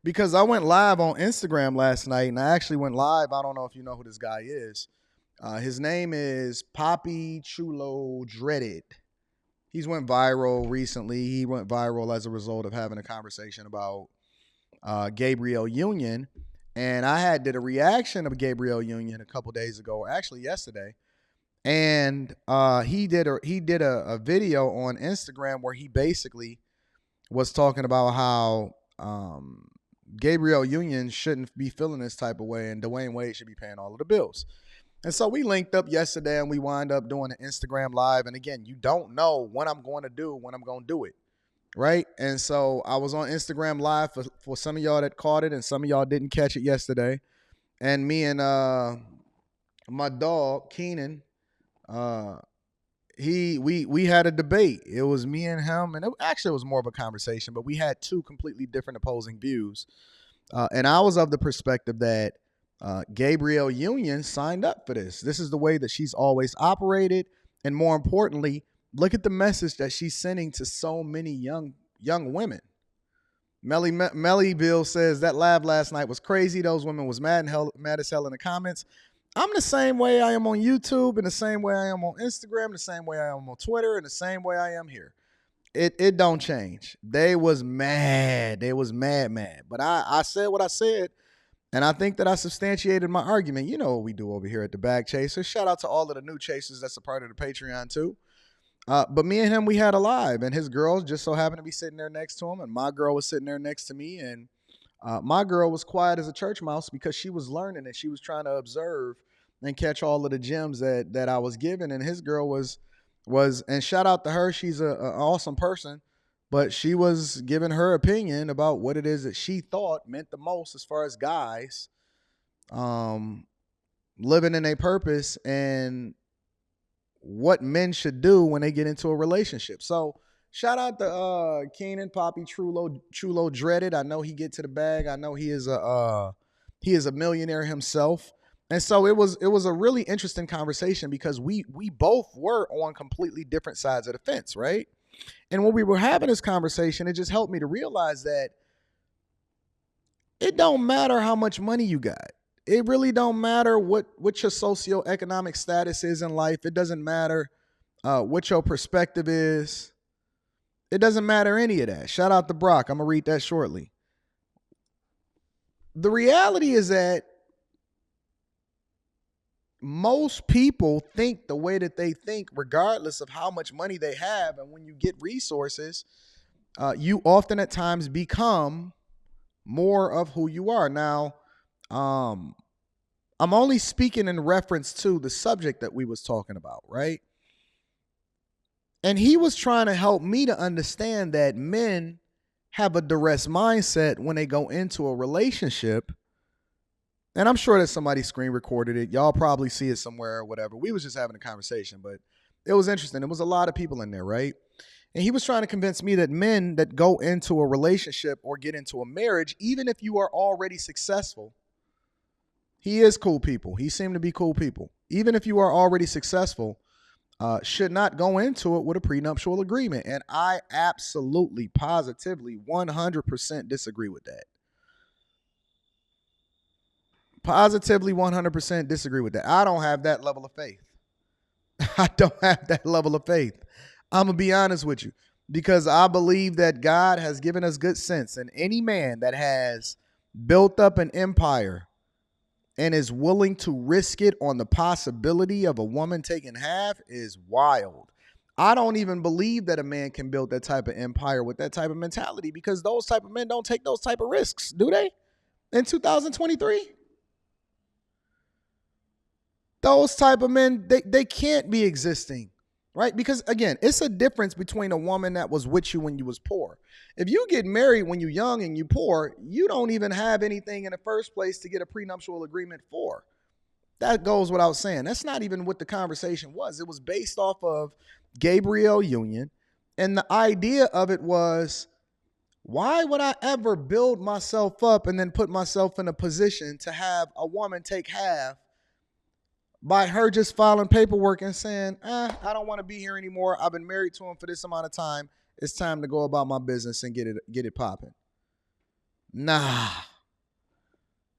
because I went live on Instagram last night, and I actually went live. I don't know if you know who this guy is. His name is Poppy Chulo Dreaded. He's went viral recently. He went viral as a result of having a conversation about Gabrielle Union, and I did a reaction of Gabrielle Union a couple days ago, or actually yesterday. And he did a video on Instagram where he basically was talking about how Gabrielle Union shouldn't be feeling this type of way, and Dwayne Wade should be paying all of the bills. And so we linked up yesterday, and we wind up doing an Instagram live. And again, you don't know what I'm going to do when I'm going to do it, right? And so I was on Instagram live for some of y'all that caught it, and some of y'all didn't catch it yesterday. And me and my dog Keenan, we had a debate. It was me and him, and it was more of a conversation, but we had two completely different opposing views. And I was of the perspective that Gabrielle Union signed up for this. This is the way that she's always operated, and more importantly, look at the message that she's sending to so many young women. Mellyville says that live last night was crazy. Those women was mad as hell in the comments. I'm the same way I am on YouTube, and the same way I am on Instagram, the same way I am on Twitter, and the same way I am here. It don't change. They was mad. They was mad. But I said what I said, and I think that I substantiated my argument. You know what we do over here at the Bag Chasers. Shout out to all of the new chasers that's a part of the Patreon too. But me and him, we had a live, and his girl just so happened to be sitting there next to him, and my girl was sitting there next to me, and my girl was quiet as a church mouse because she was learning, and she was trying to observe and catch all of the gems that I was giving. And his girl was, and shout out to her, she's an awesome person, but she was giving her opinion about what it is that she thought meant the most as far as guys living in a purpose and what men should do when they get into a relationship. So shout out to Keenan Poppy Chulo Dreaded. I know he get to the bag. I know he is a millionaire himself. And so it was a really interesting conversation because we both were on completely different sides of the fence, right? And when we were having this conversation, it just helped me to realize that it don't matter how much money you got. It really don't matter what your socioeconomic status is in life. It doesn't matter what your perspective is. It doesn't matter any of that. Shout out to Brock. I'm going to read that shortly. The reality is that most people think the way that they think, regardless of how much money they have. And when you get resources, you often at times become more of who you are. Now, I'm only speaking in reference to the subject that we was talking about, right? And he was trying to help me to understand that men have a duress mindset when they go into a relationship. And I'm sure that somebody screen recorded it. Y'all probably see it somewhere or whatever. We was just having a conversation, but it was interesting. There was a lot of people in there, right? And he was trying to convince me that men that go into a relationship or get into a marriage, even if you are already successful, he is cool people. He seemed to be cool people. Even if you are already successful, should not go into it with a prenuptial agreement. And I absolutely, positively, 100% disagree with that. Positively 100% disagree with that. I don't have that level of faith. I don't have that level of faith. I'm going to be honest with you, because I believe that God has given us good sense, and any man that has built up an empire and is willing to risk it on the possibility of a woman taking half is wild. I don't even believe that a man can build that type of empire with that type of mentality, because those type of men don't take those type of risks, do they? In 2023? Those type of men, they can't be existing, right? Because again, it's a difference between a woman that was with you when you was poor. If you get married when you're young and you poor, you don't even have anything in the first place to get a prenuptial agreement for. That goes without saying. That's not even what the conversation was. It was based off of Gabrielle Union. And the idea of it was, why would I ever build myself up and then put myself in a position to have a woman take half by her just filing paperwork and saying, I don't want to be here anymore. I've been married to him for this amount of time. It's time to go about my business and get it popping. Nah,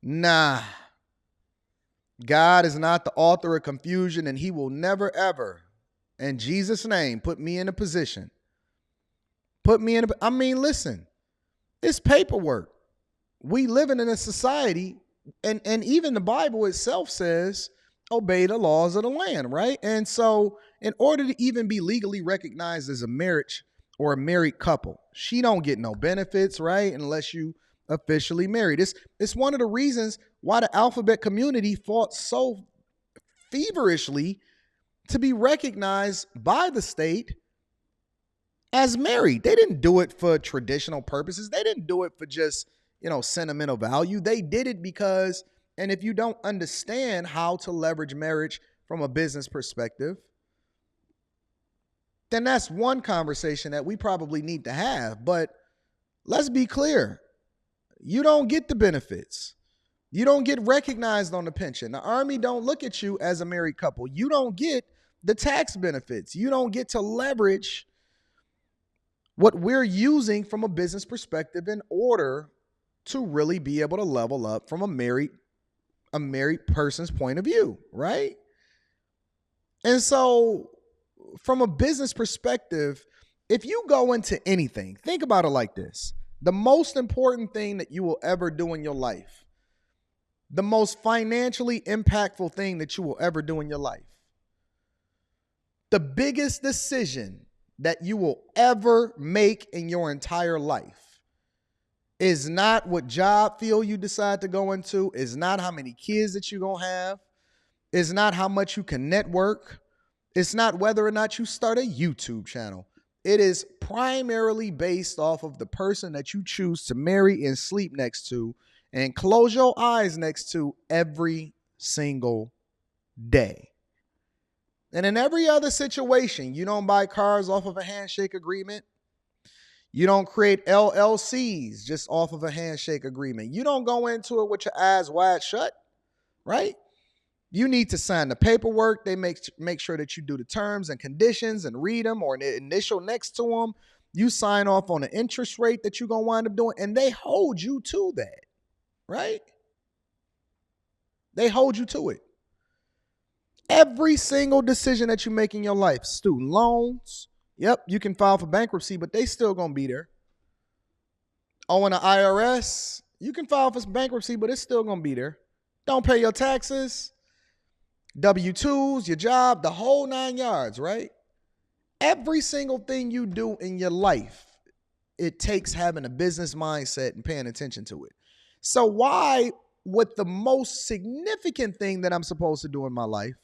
nah. God is not the author of confusion, and he will never, ever, in Jesus' name, put me in a position. Listen, it's paperwork. We living in a society, and even the Bible itself says, obey the laws of the land, right? And so in order to even be legally recognized as a marriage or a married couple, she don't get no benefits, right? Unless you officially married. It's one of the reasons why the alphabet community fought so feverishly to be recognized by the state as married. They didn't do it for traditional purposes. They didn't do it for just, sentimental value. They did it because, and if you don't understand how to leverage marriage from a business perspective, then that's one conversation that we probably need to have. But let's be clear. You don't get the benefits. You don't get recognized on the pension. The Army don't look at you as a married couple. You don't get the tax benefits. You don't get to leverage what we're using from a business perspective in order to really be able to level up from a married person's point of view, right? And so from a business perspective, if you go into anything, think about it like this. The most important thing that you will ever do in your life, the most financially impactful thing that you will ever do in your life, the biggest decision that you will ever make in your entire life is not what job field you decide to go into, is not how many kids that you're going to have, is not how much you can network, it's not whether or not you start a YouTube channel. It is primarily based off of the person that you choose to marry and sleep next to and close your eyes next to every single day. And in every other situation, you don't buy cars off of a handshake agreement. You don't create LLCs just off of a handshake agreement. You don't go into it with your eyes wide shut, right? You need to sign the paperwork. They make sure that you do the terms and conditions and read them or the initial next to them. You sign off on the interest rate that you're going to wind up doing, and they hold you to that, right? They hold you to it. Every single decision that you make in your life, student loans, yep, you can file for bankruptcy, but they still going to be there. Owing the IRS, you can file for bankruptcy, but it's still going to be there. Don't pay your taxes, W-2s, your job, the whole 9 yards, right? Every single thing you do in your life, it takes having a business mindset and paying attention to it. So why, with the most significant thing that I'm supposed to do in my life,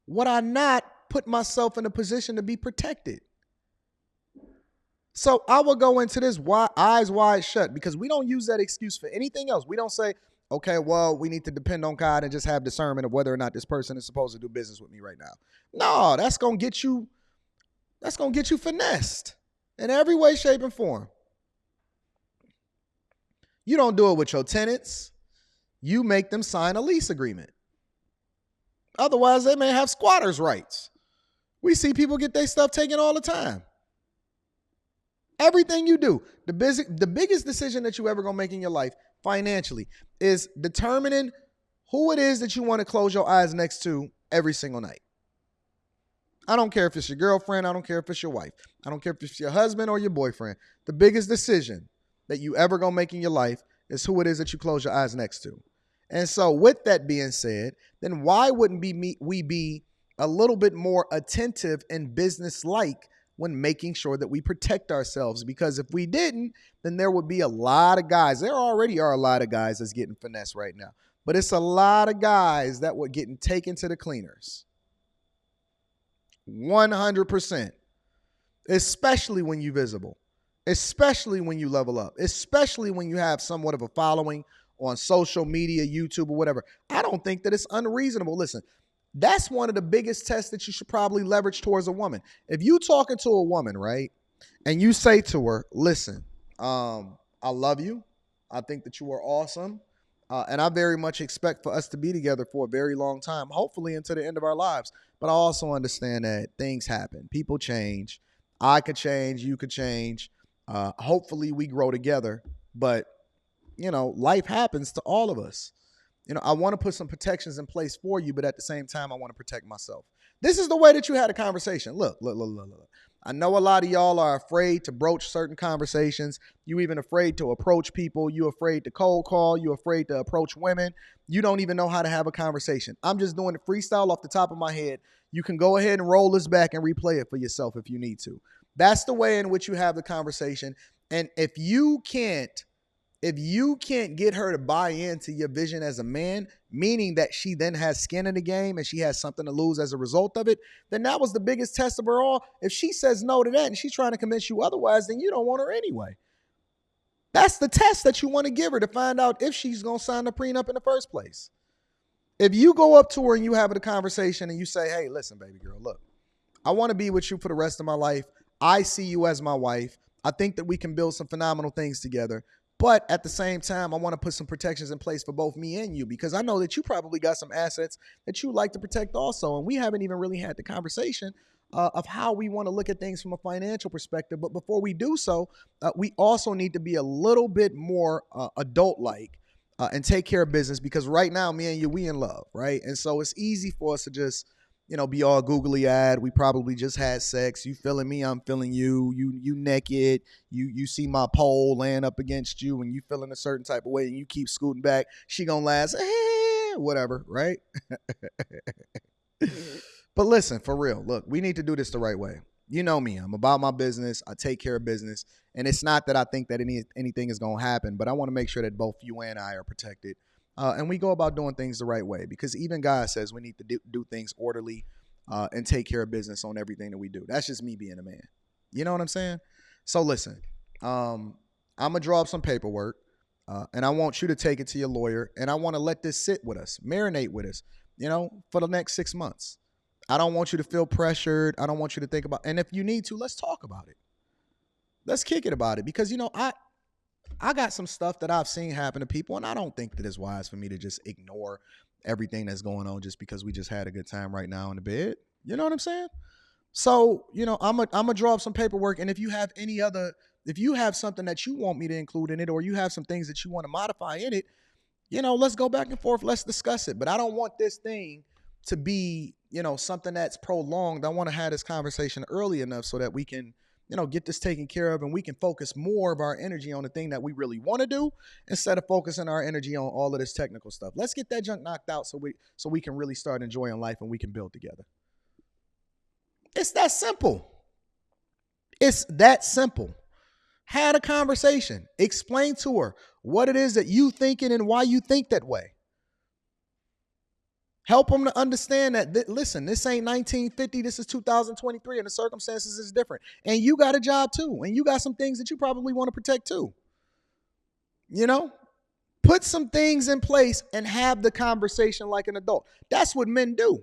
would I not put myself in a position to be protected? So I will go into this eyes wide shut, because we don't use that excuse for anything else. We don't say, okay, well, we need to depend on God and just have discernment of whether or not this person is supposed to do business with me right now. No, that's going to get you finessed in every way, shape, and form. You don't do it with your tenants. You make them sign a lease agreement. Otherwise, they may have squatters' rights. We see people get their stuff taken all the time. Everything you do, the biggest decision that you ever going to make in your life financially is determining who it is that you want to close your eyes next to every single night. I don't care if it's your girlfriend. I don't care if it's your wife. I don't care if it's your husband or your boyfriend. The biggest decision that you ever going to make in your life is who it is that you close your eyes next to. And so with that being said, then why wouldn't we be a little bit more attentive and business-like when making sure that we protect ourselves? Because if we didn't, then there would be a lot of guys. There already are a lot of guys that's getting finessed right now. But it's a lot of guys that were getting taken to the cleaners. 100%. Especially when you're visible. Especially when you level up. Especially when you have somewhat of a following on social media, YouTube, or whatever. I don't think that it's unreasonable. Listen, that's one of the biggest tests that you should probably leverage towards a woman. If you talking to a woman, right, and you say to her, listen, I love you. I think that you are awesome. And I very much expect for us to be together for a very long time, hopefully until the end of our lives. But I also understand that things happen. People change. I could change. You could change. Hopefully we grow together, but life happens to all of us. I want to put some protections in place for you, but at the same time, I want to protect myself. This is the way that you had a conversation. Look. I know a lot of y'all are afraid to broach certain conversations. You even afraid to approach people. You afraid to cold call. You afraid to approach women. You don't even know how to have a conversation. I'm just doing the freestyle off the top of my head. You can go ahead and roll this back and replay it for yourself if you need to. That's the way in which you have the conversation. And if you can't get her to buy into your vision as a man, meaning that she then has skin in the game and she has something to lose as a result of it, then that was the biggest test of her all. If she says no to that and she's trying to convince you otherwise, then you don't want her anyway. That's the test that you want to give her to find out if she's going to sign the prenup in the first place. If you go up to her and you have a conversation and you say, hey, listen, baby girl, look, I want to be with you for the rest of my life. I see you as my wife. I think that we can build some phenomenal things together. But at the same time, I want to put some protections in place for both me and you, because I know that you probably got some assets that you like to protect also. And we haven't even really had the conversation of how we want to look at things from a financial perspective. But before we do so, we also need to be a little bit more adult-like and take care of business, because right now, me and you, we in love, right? And so it's easy for us to just be all googly-eyed. We probably just had sex. You feeling me, I'm feeling you. You naked. You see my pole laying up against you, and you feeling a certain type of way, and you keep scooting back. She gonna last, whatever, right? But listen, for real, look, we need to do this the right way. You know me, I'm about my business. I take care of business, and it's not that I think that anything is gonna happen, but I want to make sure that both you and I are protected. And we go about doing things the right way, because even God says we need to do things orderly and take care of business on everything that we do. That's just me being a man. You know what I'm saying? So listen, I'm going to draw up some paperwork and I want you to take it to your lawyer, and I want to let this sit with us, marinate with us, for the next 6 months. I don't want you to feel pressured. I don't want you to think about, and if you need to, let's talk about it. Let's kick it about it, because, I got some stuff that I've seen happen to people, and I don't think that it's wise for me to just ignore everything that's going on just because we just had a good time right now in the bed. You know what I'm saying? So, I'm gonna draw up some paperwork, and if you have something that you want me to include in it, or you have some things that you want to modify in it, let's go back and forth. Let's discuss it. But I don't want this thing to be, something that's prolonged. I want to have this conversation early enough so that we can get this taken care of, and we can focus more of our energy on the thing that we really want to do, instead of focusing our energy on all of this technical stuff. Let's get that junk knocked out so we can really start enjoying life, and we can build together. It's that simple. It's that simple. Had a conversation. Explain to her what it is that you thinking and why you think that way. Help them to understand that, listen, this ain't 1950, this is 2023, and the circumstances is different. And you got a job too, and you got some things that you probably want to protect too. Put some things in place and have the conversation like an adult. That's what men do.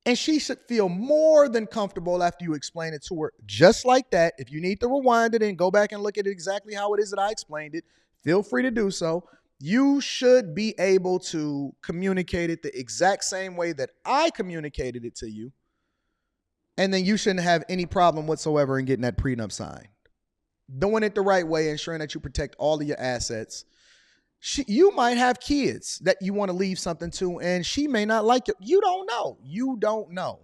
And she should feel more than comfortable after you explain it to her just like that. If you need to rewind it and go back and look at it exactly how it is that I explained it, feel free to do so. You should be able to communicate it the exact same way that I communicated it to you. And then you shouldn't have any problem whatsoever in getting that prenup signed. Doing it the right way, ensuring that you protect all of your assets. You might have kids that you want to leave something to, and she may not like it. You don't know. You don't know.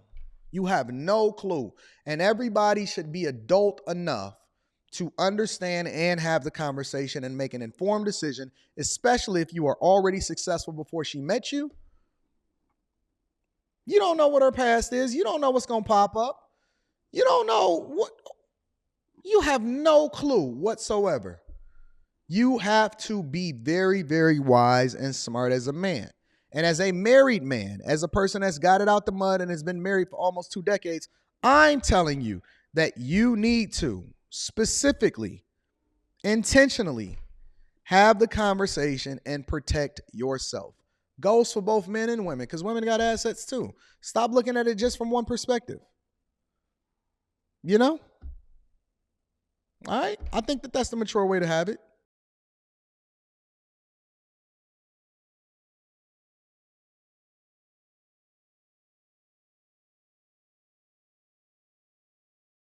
You have no clue. And everybody should be adult enough to understand and have the conversation and make an informed decision, especially if you are already successful before she met you. You don't know what her past is. You don't know what's going to pop up. You don't know what. You have no clue whatsoever. You have to be very, very wise and smart as a man. And as a married man, as a person that's got it out the mud and has been married for almost 2 decades, I'm telling you that you need to specifically, intentionally have the conversation and protect yourself. Goes for both men and women, because women got assets too. Stop looking at it just from one perspective. All right? I think that that's the mature way to have it.